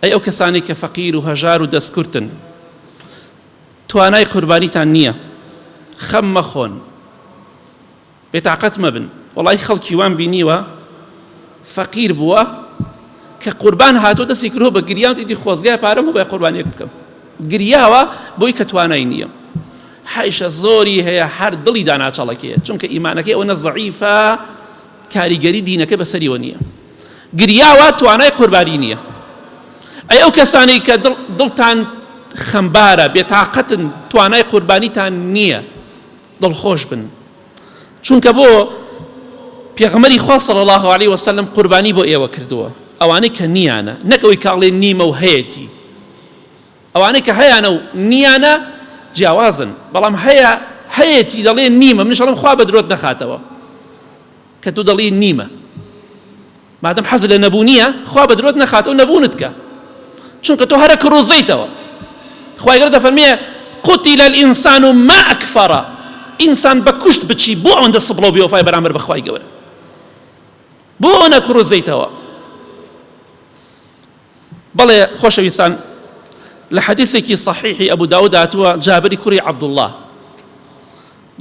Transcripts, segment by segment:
ئەی ئەو کەسانی کە فەقیر و هەژار و دەستکورتن، توانای قوربانیتان نییە، خەم مەخۆن، بێتاقەت مەبن. وەڵی خەڵکی وان بینیوە فەقیر بووە کە قوربان هاتۆ دەستی کردووە بە گریان، ئیدی خۆزگای پارەم و بە قوربانیەک بکەم، گریاوە بۆی کە توانای نییە. حیشە زۆری هەیە، هەر دڵی داناچەڵەکەیە، چونکە ئیمانەکەی ئەوەنە زەعیفە، کاریگەری دینەکە بەسەریەوە نییە، گریاوە توانای قوربانی نییە. ئەی ئەو کەسانی کە دڵتان خەمبارە، بێتاقەتن، توانای قوربانیتان نییە، دڵخۆش بن، چونکە بۆ پێغەمبەری خوا صلی الله علیه وسلم قوربانی بۆ ئێوە کردووە، ئەوانەی کە نیانە، نەک ئەوەی کاڵێ نیمە و هەیەتی، ئەوانەی کە هەیانە و نیانە جیاوازن، بەڵام هەیەتی دەڵێ نیمە، منیش دەڵێم خوا بە درۆت نەخاتەوە، کە تو دەڵێ نیمە، مادەم حەز لە نەبوونیە خوا بە درۆت نەخاتەوە، نەبوونت کە، چونکە تۆ هەرە کڕوزەیتەوە. خوای گەورە دەفەرمێ قوتیل الئینسان ما ئەکفەرە، ئینسان بە کوشت بچی بۆ ئەوەندە سبڵە و بێوەفای بەرامبەر بە خوای گەورە، بۆ ئەوە نەکڕوزەیتەوە. بەڵێ خۆشەویستان، لە حەدیثێکی صحیحی ئەبوو داود هاتووە، جابری کوڕی عەبدوڵڵاه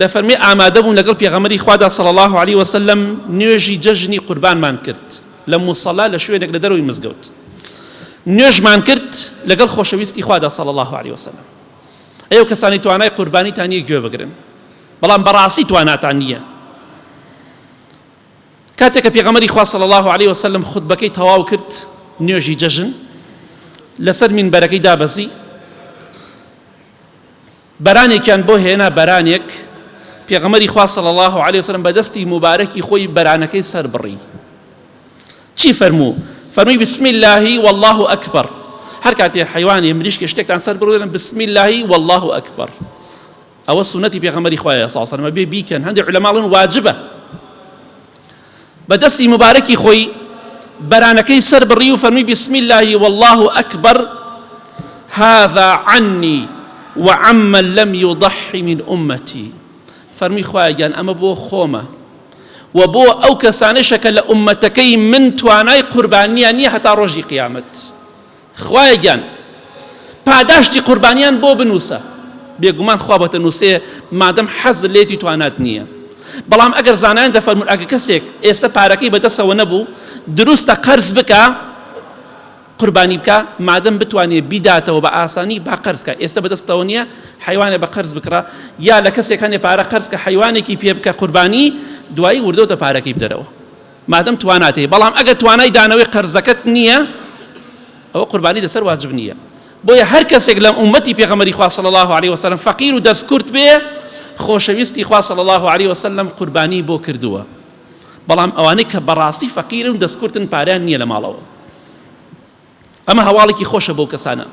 دەفەرمێ ئامادە بوون لەگەڵ پێغەمبەری خوادا صلی الله علیه وسلم نوێژی جەژنی قوربانمان کرد لە موسەڵا لە شوێنێک لە دەرەوەی مزگەوت، نوێژمان کرد لەگەڵ خۆشەویستی خوادا صلی الله علیه وسلم. ئەو کەسانی توانای قوربانیتان نییە گوێ بگرن، بەڵام بەڕاستی تواناتان نییە. کاتێک کە پێغەمبەری خوا صلی الله علیه وسلم خوتبەکەی تەواو کرد، نوێژی جەژن لەسەر مینبەرەکەی دابەزی، بەرانێکیان بۆ هێنا، بەرانێک پێغەمبەری خوا صلی الله علیه وسلم بەدەستی مبارەکی خۆی بەرانەکەی سەر بڕی. چی فەرموو؟ فەرمووی بسم الله والله ئەکبەر. هەر کاتێ حەیوانی مریشکی شتێکتان سەر بڕۆن بسم الله والله ئەکبەر، ئەوە سونەتی پێغەمبەری خوایە صلی الله علیه وسلم، بێ بیکەن. هەندێک عولەماڵن واجبە. بەدەستی مبارەکی خۆی بەرانەکەی سەر بڕی و فەرمووی بسم الله والله ئەکبەر هذا عني وعمن لم يضحي من أمتي. فەرمووی خوایە گیان ئەمە بۆ خۆمە و بۆ ئەو کەسانەشە کە لە ئومەتەکەی من توانای قوربانیان نییە هەتا ڕۆژی قیامەت. خوایە گیان پاداشتی قوربانیان بۆ بنووسە، بێگومان خوا بەتە نووسێ مادەم حەز لێتی توانات نییە. بەڵام ئەگەر زانایان دەفەرمون ئەگە کەسێک ئێستا پارەکەی بەدەستەوە نەبوو، دروستە قەرز بکە، قوربانی بکە، مادەم بتوانێت بیداتەوە بە ئاسانی با قەرز بکە. ئێستا بەدەستەوە نییە، حیوانێ بە قەرز بکڕە، یا لە کەسێک هەنێ پارە قەرز کە حیوانێکی پێ بکە قوربانی، دوایی وردەوتە پارەکەی بدەرەوە، مادەم تواناتێ. بەڵام ئەگە توانای دانەوەی قەرزەکەت نییە، ئەوە قوربانی لەسەر واجب نییە. بۆیە هەر کەسێک لە ئومەتی پێغەمبەری خوا صلی الله علیه وسلم فەقیر و دەستکورت بێ، خۆشەویستی خوا صلی الله علیه وسلم قوربانی بۆ کردووە. بەڵام ئەوانەی کە بەڕاستی فەقیرن و دەستکورتن پاریان نییە لە ماڵەوە. ئەمە هەواڵێکی خۆشە بۆ کەسانە.